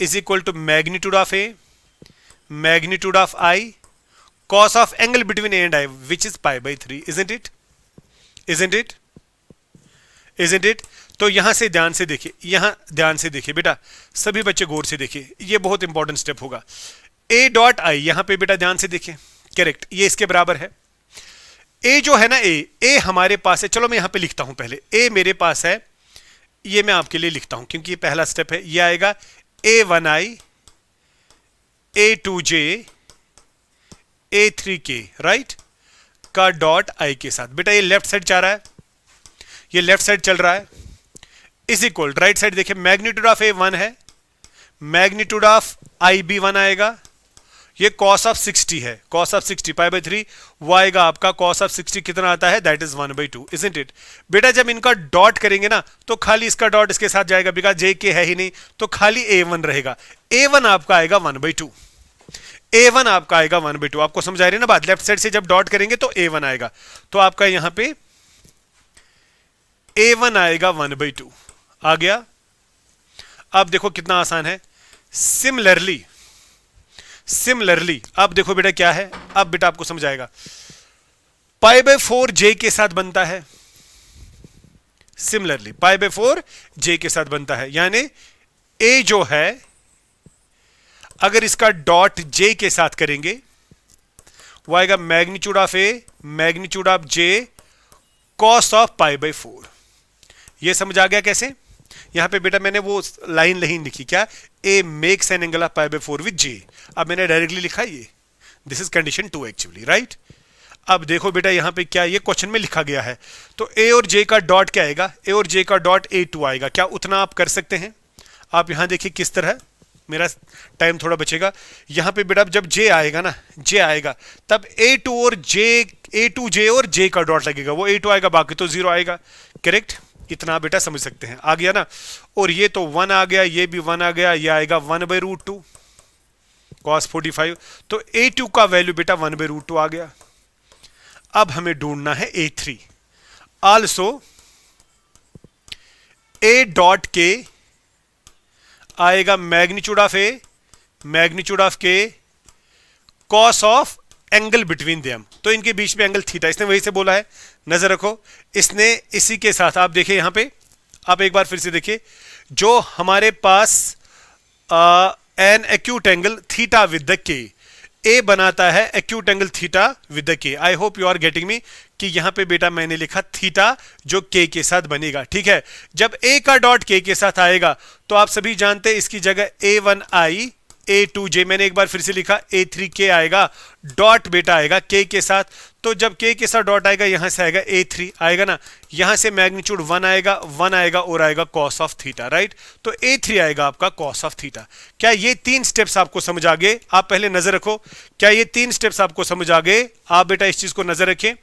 is equal to magnitude of A, magnitude of i, cos of angle between a and i which is pi by 3। Isn't it? Isn't it? Isn't it? तो यहां से ध्यान से देखिए, यहां ध्यान से देखिए बेटा, सभी बच्चे गौर से देखिए, ये बहुत इंपॉर्टेंट स्टेप होगा। ए डॉट आई, यहां पे बेटा ध्यान से देखिए, करेक्ट, ये इसके बराबर है। ए जो है ना, ए हमारे पास है। चलो मैं यहां पे लिखता हूं पहले, ए मेरे पास है, ये मैं आपके लिए लिखता हूं क्योंकि ये पहला स्टेप है। ये आएगा a1i a2j a3k, राइट, का डॉट आई के साथ। बेटा ये लेफ्ट साइड जा रहा है, ये लेफ्ट साइड चल रहा है, इज इक्वल राइट साइड देखिए, मैग्नीट्यूड ऑफ ए 1 है, मैग्नीट्यूड ऑफ आई भी 1 आएगा। ये कॉस ऑफ 60 है, कॉस ऑफ 60 पाई बाई 3, वो आएगा आपका कॉस ऑफ 60 कितना आता है, दैट इज 1/2। Isn't it? बेटा जब इनका डॉट करेंगे ना तो खाली इसका डॉट इसके साथ जाएगा, बिकॉज जे के है ही नहीं, तो खाली a1 रहेगा। a1 आपका आएगा 1/2, a1 आपका आएगा 1/2। आपको समझ आ रही है ना बात? लेफ्ट साइड से जब डॉट करेंगे तो a1 आएगा, तो आपका यहां पे a1 आएगा 1/2 आ गया। अब देखो कितना आसान है। सिमिलरली अब देखो बेटा क्या है, अब बेटा आपको समझ आएगा। पाई बाई 4 जे के साथ बनता है, सिमिलरली पाई बाई 4 जे के साथ बनता है, यानी ए जो है अगर इसका डॉट जे के साथ करेंगे वो आएगा magnitude of A, magnitude of J, cos of pi by 4। ये समझ आ गया कैसे? यहां पे बेटा मैंने वो लाइन नहीं लिखी, क्या, a makes an angle of pi by 4 with j. अब मैंने डायरेक्टली लिखा ये, this is condition 2 actually, right. अब देखो बेटा यहाँ पे क्या ये क्वेश्चन में लिखा गया है, तो ए और जे का डॉट क्या आएगा, ए और जे का डॉट A2 आएगा। क्या उतना आप कर सकते हैं? आप यहाँ देखिए किस तरह, मेरा टाइम थोड़ा बचेगा। यहाँ पे बेटा जब जे आएगा ना, जे आएगा तब A2 और जे, A2 जे और जे का डॉट लगेगा, वो A2 आएगा, बाकी तो 0 आएगा। करेक्ट, इतना बेटा समझ सकते हैं, आ गया ना। और ये तो 1 आ गया, ये भी 1 आ गया, ये आएगा 1/√2 cos 45। तो A2 का वैल्यू बेटा 1/√2 आ गया। अब हमें ढूंढना है A3। आल्सो A डॉट के आएगा magnitude of A, magnitude of K, cos of angle between them. तो इनके बीच में एंगल थीटा, इसने वही से बोला है, नजर रखो। इसने इसी के साथ आप देखिए यहां पे, आप एक बार फिर से देखिए, जो हमारे पास an acute angle theta with the k, a बनाता है acute angle theta with the k. I hope you are getting me कि यहां पे बेटा मैंने लिखा थीटा जो के साथ बनेगा, ठीक है। जब ए का डॉट के साथ आएगा तो आप सभी जानते हैं इसकी जगह A1I A2J, मैंने एक बार फिर से लिखा A3K आएगा, डॉट बेटा आएगा के साथ। तो जब के साथ डॉट आएगा यहां से आएगा A3 आएगा ना, यहां से मैग्नीट्यूड 1 आएगा, 1 आएगा और आएगा कॉस ऑफ थीटा, राइट। तो A3 आएगा आपका कॉस ऑफ थीटा। क्या ये 3 स्टेप्स आपको समझ आ गए? आप पहले नजर रखो, क्या ये 3 स्टेप्स आपको समझ आ गए? आप बेटा इस चीज को नजर रखें,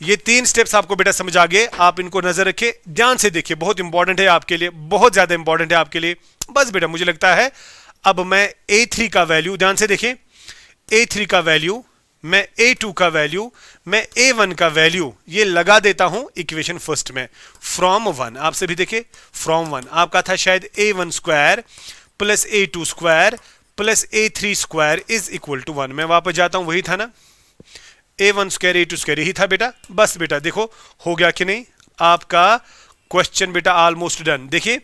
ये 3 स्टेप्स आपको बेटा समझ आ गए, आप इनको नजर रखें, ध्यान से देखिए, बहुत इंपॉर्टेंट है आपके लिए, बहुत ज्यादा इंपॉर्टेंट है आपके लिए। बस बेटा मुझे लगता है अब मैं A3 का वैल्यू, ध्यान से देखें, A3 का वैल्यू, मैं A2 का वैल्यू, मैं A1 का वैल्यू ये लगा देता हूं इक्वेशन फर्स्ट में, फ्रॉम 1। आप सभी देखिए, फ्रॉम 1 आपका था शायद A1 square plus A2 square plus A3 square is equal to 1। मैं वापस जाता हूं, वही था ना, A1 स्क्वायर A2 स्क्वायर, यही था बेटा। बस बेटा देखो हो गया कि नहीं आपका क्वेश्चन बेटा, ऑलमोस्ट डन। देखिए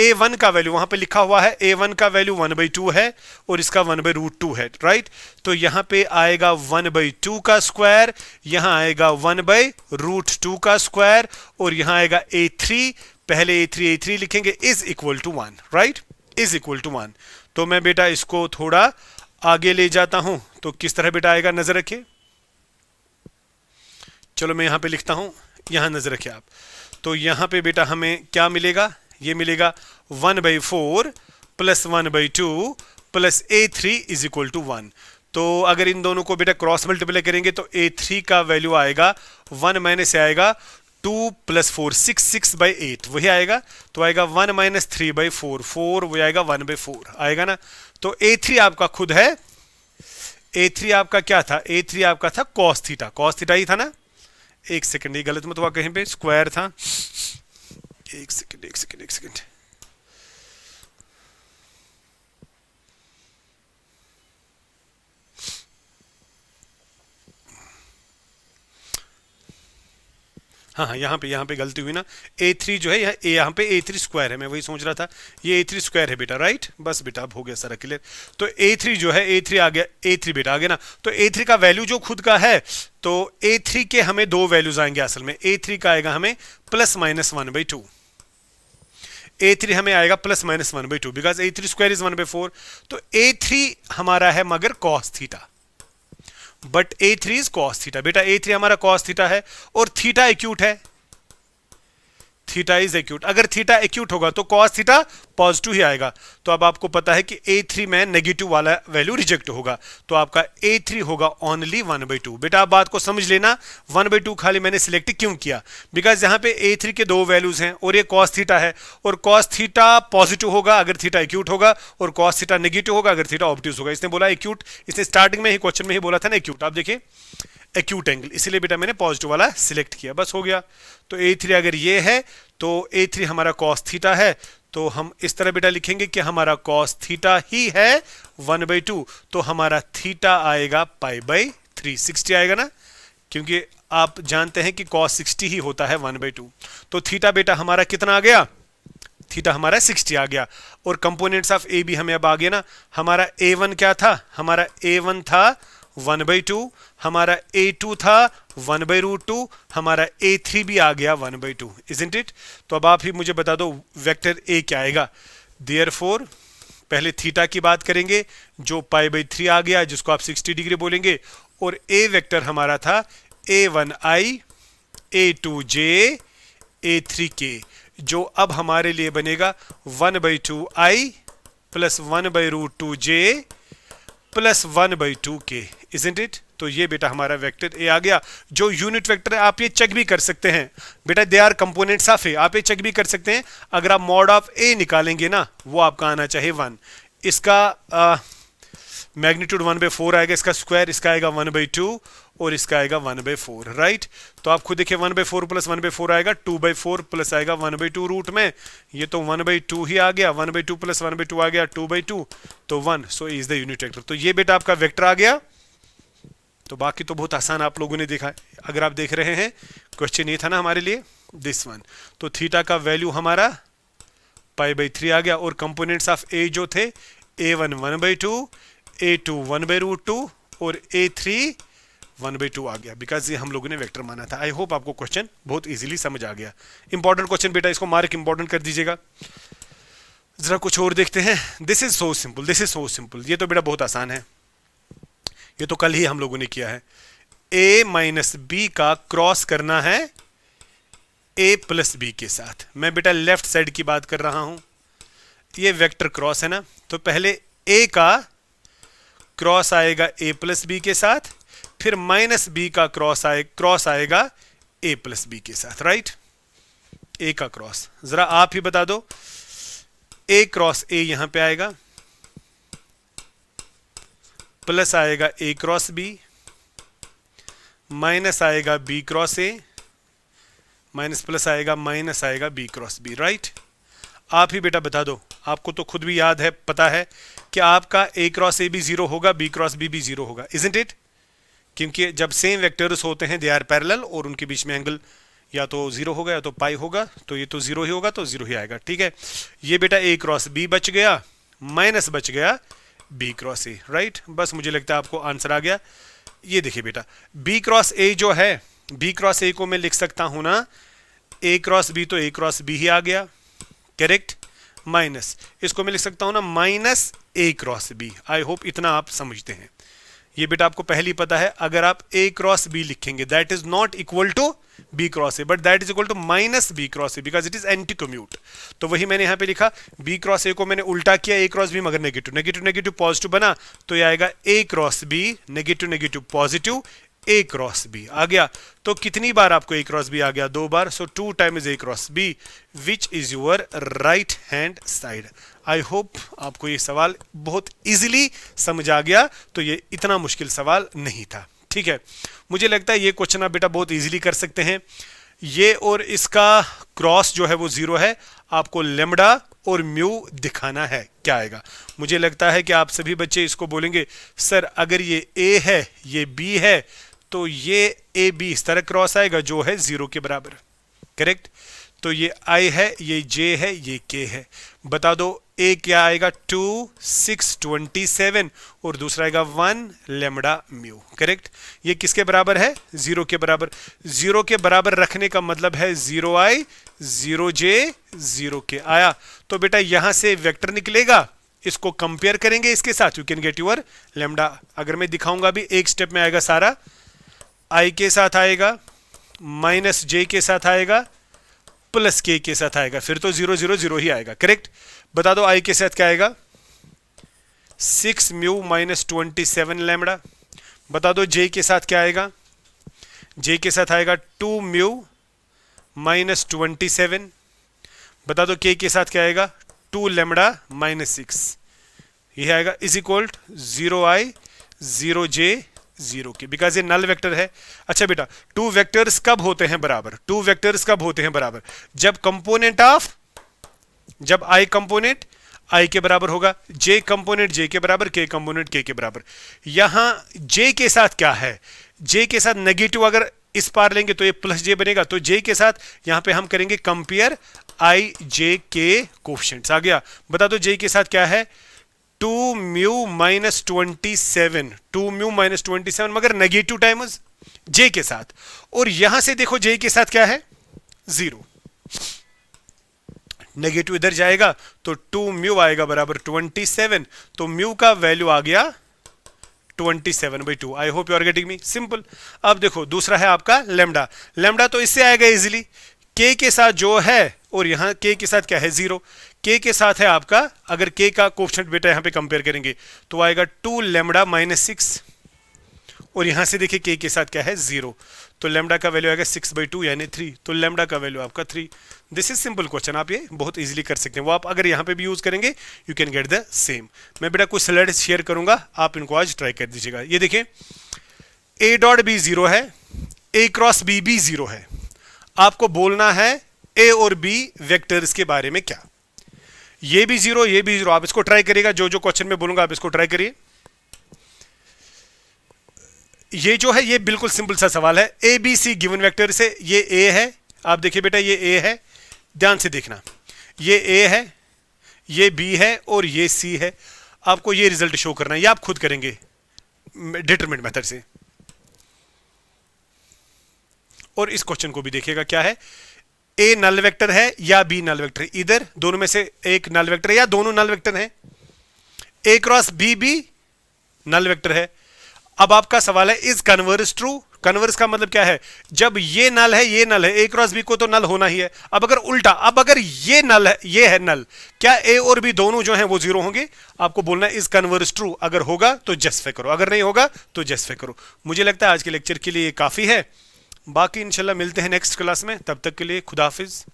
A1 का वैल्यू वहां पे लिखा हुआ है, A1 का वैल्यू 1/2 है और इसका 1/√2 है, राइट। तो यहां पे आएगा 1/2 का स्क्वायर, यहां आएगा 1/√2 का स्क्वायर और यहां आएगा A3, पहले A3 लिखेंगे, is equal to 1, right, is equal to 1। तो मैं बेटा इसको थोड़ा आगे ले जाता हूं, तो किस तरह बेटा आएगा, नजर रखिए। चलो मैं यहां पे लिखता हूं, यहां नजर रखिए आप। तो यहां पे बेटा हमें क्या मिलेगा, ये मिलेगा 1/4 plus 1/2 plus A3 is equal to 1। तो अगर इन दोनों को बेटा क्रॉस मल्टीप्लाई करेंगे तो A3 का वैल्यू आएगा 1 माइनस से आएगा 2 प्लस 4 6/8 वही आएगा। तो आएगा 1 माइनस 3/4 4 वही आएगा 1/4 आएगा ना। तो A3 आपका खुद है, A3 आपका क्या था, A3 आपका था कॉस थीटा ही था ना। एक सेकंड, ये गलत मत हुआ कहीं पे, स्क्वायर था। एक सेकंड हाँ, यहाँ पे गलती हुई ना। A3 जो है यहाँ पे A3 स्क्वायर है, मैं वही सोच रहा था, ये A3 स्क्वायर है बेटा, राइट। बस बेटा अब हो गया सारा क्लियर। तो A3 जो है, A3 आ गया, A3 बेटा आ गया ना। तो A3 का वैल्यू जो खुद का है, तो A3 के हमें 2 वैल्यूज आएंगे असल में। A3 का आएगा हमें प्लस माइनस 1/2, A3 हमें आएगा plus minus 1/2 because A3 square is 1/4। तो A3 हमारा है मगर cos theta, but A3 is cos theta. बेटा A3 हमारा कॉस थीटा है और थीटा एक्यूट है, थीटा इज एक्यूट। अगर थीटा एक्यूट होगा तो कॉस थीटा पॉजिटिव ही आएगा। तो अब आपको पता है कि A3 में नेगेटिव वाला वैल्यू रिजेक्ट होगा, तो आपका A3 होगा ओनली 1/2। बेटा आप बात को समझ लेना, 1/2 खाली मैंने सिलेक्ट क्यों किया, बिकॉज यहाँ पे A3 के 2 वैल्यूज हैं और ये कॉस थीटा है, और कॉस थीटा पॉजिटिव होगा अगर थीटा एक्यूट होगा, और कॉस थीटा नेगेटिव होगा अगर थीटा ऑब्ट्यूज होगा। इसने बोला एक्यूट, इसने स्टार्टिंग में ही क्वेश्चन में ही बोला था ना एक्यूट। आप देखिए एक्यूट एंगल, इसीलिए बेटा मैंने पॉजिटिव वाला सिलेक्ट किया, बस हो गया। तो A3 अगर ये है तो A3 हमारा कॉस थीटा है, तो हम इस तरह बेटा लिखेंगे कि हमारा कॉस थीटा ही है 1/2। तो हमारा थीटा आएगा π/3 60 आएगा ना, क्योंकि आप जानते हैं कि कॉस 60 ही होता है 1/2। तो थीटा बेटा हमारा कितना आ गया, थीटा हमारा 60 आ गया। और कंपोनेंट्स ऑफ ए भी हमें अब आ गया ना। हमारा A1 क्या था, हमारा A1 था 1/2, हमारा A2 था 1/√2, हमारा A3 भी आ गया 1/2, इजंट इट। तो अब आप ही मुझे बता दो वेक्टर A क्या आएगा। देयरफॉर पहले थीटा की बात करेंगे जो π/3 आ गया, जिसको आप 60 डिग्री बोलेंगे, और ए वेक्टर हमारा था a1i a2j a3k, जो अब हमारे लिए बनेगा 1/2i plus 1/√2j plus 1/2k, isn't it. तो ये बेटा हमारा वेक्टर ए आ गया, जो यूनिट वेक्टर है। आप ये चेक भी कर सकते हैं बेटा, दे आर कंपोनेंट्स ऑफ ए, आप ये चेक भी कर सकते हैं। अगर आप मॉड ऑफ ए निकालेंगे ना, वो आपका आना चाहिए 1। इसका मैग्नीट्यूड 1/4 आएगा, इसका स्क्वायर, इसका आएगा 1/2 और इसका आएगा 1/4, राइट। तो आप खुद देखिए 1/4 प्लस 1/4 आएगा 2/4 प्लस आएगा 1/2 रूट में, ये तो 1/2 ही आ गया, 1/2 प्लस 1/2 आ गया 2/2, तो 1। So is the unit vector. तो ये बेटा आपका वेक्टर आ गया। तो बाकी तो बहुत आसान आप लोगों ने देखा है। अगर आप देख रहे हैं, क्वेश्चन ये था ना हमारे लिए, दिस वन। तो थीटा का वैल्यू हमारा π/3 आ गया, और कंपोनेंट्स ऑफ ए जो थे a1 1/2, a2 1/√2 और a3 1/2 आ गया, बिकॉज ये हम लोगों ने वेक्टर माना था। आई होप आपको क्वेश्चन बहुत इजीली समझ आ गया। इंपॉर्टेंट क्वेश्चन बेटा, इसको मार्क इंपॉर्टेंट कर दीजिएगा। जरा कुछ और देखते हैं। This is so simple, this is so simple. ये तो बेटा बहुत आसान है, ये तो कल ही हम लोगों ने किया है। a माइनस बी का क्रॉस करना है a प्लस बी के साथ। मैं बेटा लेफ्ट साइड की बात कर रहा हूं, ये वेक्टर क्रॉस है ना, तो पहले a का क्रॉस आएगा a प्लस बी के साथ, फिर माइनस बी का क्रॉस आएगा a प्लस बी के साथ, राइट। a का क्रॉस जरा आप ही बता दो, a क्रॉस a यहां पे आएगा, प्लस आएगा a क्रॉस b, माइनस आएगा b cross a, minus plus आएगा माइनस आएगा b क्रॉस b, राइट। आप ही बेटा बता दो, आपको तो खुद भी याद है, पता है कि आपका a क्रॉस a भी 0 होगा, b क्रॉस b भी 0 होगा, इजंट इट। क्योंकि जब सेम वेक्टर्स होते हैं, दे आर पैरेलल, और उनके बीच में एंगल या तो 0 होगा या तो पाई होगा, तो ये तो 0 ही होगा, तो 0 ही आएगा, ठीक है। ये बेटा a क्रॉस b बच गया, माइनस बच गया b क्रॉस a, राइट। बस मुझे लगता है आपको आंसर आ गया। ये देखिए बेटा b क्रॉस a जो है, b क्रॉस a को मैं लिख सकता हूं ना a क्रॉस b, तो a क्रॉस b ही आ गया, करेक्ट। माइनस इसको मैं लिख सकता हूं ना minus a cross b। I hope इतना आप समझते हैं। ये बेटा आपको पहले ही पता है, अगर आप a क्रॉस b लिखेंगे that is not equal to b cross a, but that is equal to minus b cross a, because it is anti commute. तो वही मैंने यहां पे लिखा, b क्रॉस a को मैंने उल्टा किया a क्रॉस b, मगर नेगेटिव नेगेटिव नेगेटिव पॉजिटिव बना, तो ये आएगा a cross b, negative negative positive a cross b आ गया। तो कितनी बार आपको a क्रॉस b आ गया? 2 बार। सो 2 times a cross b, which is your right hand side. I hope आपको ये सवाल बहुत इजीली समझ आ गया। तो ये इतना मुश्किल सवाल नहीं था, ठीक है। मुझे लगता है ये क्वेश्चन आप बेटा बहुत इजीली कर सकते हैं। ये और इसका क्रॉस जो है वो 0 है, आपको लेमडा और म्यू दिखाना है, क्या आएगा। मुझे लगता है कि आप सभी बच्चे इसको बोलेंगे, सर अगर ये a है ये b है, तो ये ए बी इस तरह क्रॉस आएगा जो है 0 के बराबर, करेक्ट। तो ये I है, ये J है, ये K है। बता दो A क्या आएगा? 2 6 27 और दूसरा आएगा 1 लेमडा म्यू, करेक्ट। ये किसके बराबर है? 0 के बराबर। 0 के बराबर रखने का मतलब है 0I 0J 0K आया। तो बेटा यहां से वेक्टर निकलेगा, इसको कंपेयर करेंगे इसके साथ, you can get your lambda. अगर मैं दिखाऊंगा अभी, एक स्टेप में आएगा सारा, I के साथ आएगा, माइनस J के साथ आएगा, प्लस K के साथ आएगा, फिर तो 0 0 0 ही आएगा, करेक्ट। बता दो I के साथ क्या आएगा? 6 म्यू माइनस 27 लैम्डा। बता दो J के साथ क्या आएगा? J के साथ आएगा 2 म्यू माइनस 27। बता दो K के साथ क्या आएगा? 2 लैम्डा माइनस 6। यह आएगा is equal 0I 0J 0K, because ये नल वेक्टर है। अच्छा बेटा, 2 वेक्टर्स कब होते हैं बराबर? 2 वेक्टर्स कब होते हैं बराबर? जब कंपोनेंट ऑफ, जब I कंपोनेंट I के बराबर होगा, J कंपोनेंट J के बराबर, K कंपोनेंट K के बराबर। यहां J के साथ क्या है? J के साथ नेगेटिव अगर इस पार लेंगे तो ये प्लस J बनेगा, तो J के साथ यहां पे हम करेंगे compare I J K coefficients. आ गया। बता दो J के साथ क्या है? 2 म्यू माइनस 27, 2 म्यू माइनस 27 मगर नेगेटिव टाइम्स J के साथ। और यहां से देखो J के साथ क्या है? 0, नेगेटिव इधर जाएगा तो 2 म्यू आएगा बराबर 27, तो म्यू का वैल्यू आ गया 27/2। I hope you are getting me, simple. अब देखो दूसरा है आपका लेमडा। लेमडा तो इससे आएगा इजीली, के के साथ जो है, और यहां के के साथ क्या है 0, के के साथ है आपका, अगर के का कोएफिशिएंट बेटा यहां पे कंपेयर करेंगे तो आएगा 2 लेमडा -6, और यहां से देखिए के साथ क्या है 0, तो लेमडा का वैल्यू आएगा 6/2 यानी 3, तो लेमडा का वैल्यू आपका 3। दिस इज सिंपल क्वेश्चन, आप ये बहुत इजीली कर सकते हैं। वो आप अगर यहां पे भी यूज करेंगे you can get the same. मैं बेटा कुछ स्लाइड शेयर करूंगा, आप इनको आज ट्राई कर दीजिएगा। ये देखिए ए डॉट बी 0 है, ए क्रॉस बी भी 0 है। आपको बोलना है ए और बी वेक्टर्स के बारे में क्या। ये भी 0, ये भी 0, आप इसको ट्राई करिएगा, जो जो क्वेश्चन में बोलूंगा आप इसको ट्राई करिए। ये जो है ये बिल्कुल सिंपल सा सवाल है। A b c given vector से, ये ए है, आप देखिए बेटा ये ए है, ध्यान से देखना, ये ए है, ये बी है और ये सी है। आपको ये रिजल्ट शो करना है, ये आप खुद करेंगे डिटरमिनेंट मेथड से। और इस क्वेश्चन को भी देखिएगा क्या है, ए नल वेक्टर है या बी नल वेक्टर, इधर दोनों में से एक नल वेक्टर है या दोनों नल वेक्टर है। ए क्रॉस बी भी नल वेक्टर है। अब आपका सवाल है इज कन्वर्स ट्रू। कन्वर्स का मतलब क्या है, जब ये नल है ये नल है, ए क्रॉस बी को तो नल होना ही है। अब अगर उल्टा, अब अगर ये नल है ये है नल, क्या ए और बी दोनों जो हैं वो 0 होंगे। आपको बोलना है इज कन्वर्स ट्रू, अगर होगा तो जस्टिफाई करो, अगर नहीं होगा तो जस्टिफाई करो। मुझे लगता है आज के लेक्चर के लिए ये काफी है, बाकी इंशाल्लाह मिलते हैं नेक्स्ट क्लास में, तब तक के लिए खुदा हाफिज।